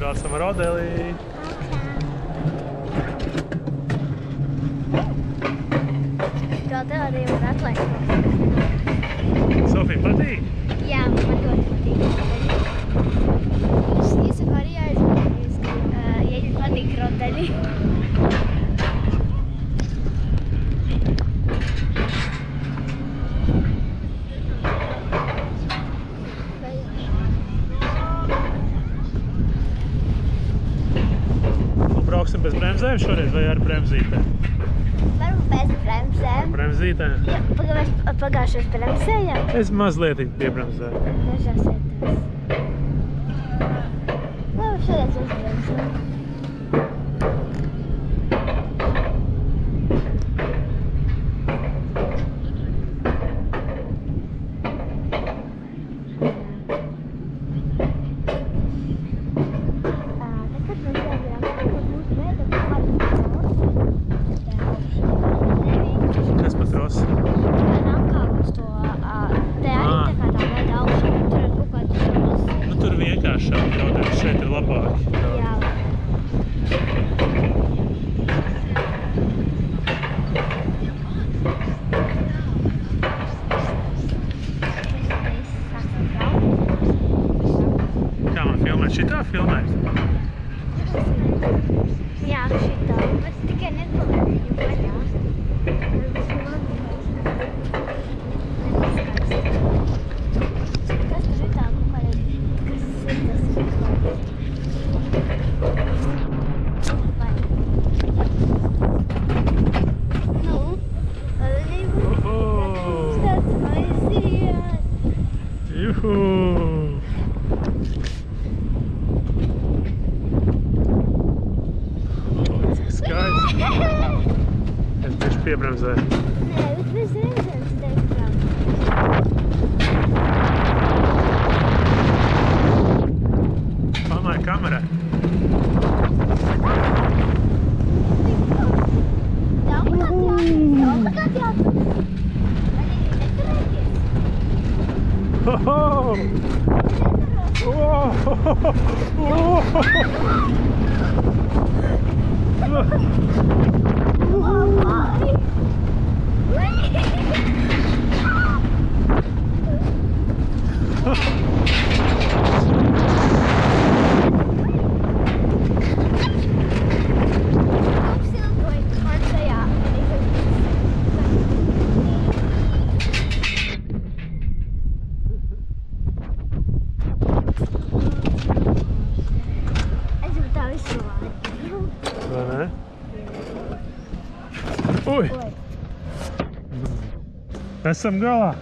Braucam ar Odelī. Rodeli arī var atlaist. Sofija, patīk? Jā, man ļoti patīk. Jūs saku arī aizmirst, ja jums patīk rodeli. Brauksim bez bremzēm šoreiz vai ar bremzītēm? Varbūt bez bremzēm. Bremzītēm? Jā, pagājušais bremzējām. Es mazliet piebremzēju. Dažās vietās. Labi, šoreiz uzbremzēm. Kas pa trosi? Nu, tur vienkāršāk jautājums, šeit ir labāk. Jā. Kā man filmēt? Šitā filmēt? Jā, šitā. Bet tikai nepaliek viņu vaļā. Kas tur ir tā, kas ir Nu, mums tāds aiziet. Juhu! Cik skaisti. Es bišķi piebremzēju. Nē, bet bez reizēm steigām. Pamāja kamerā. Obligāti jāatrast. Arī neturēties. Hoho! Vai ne? Ui! Esam galā!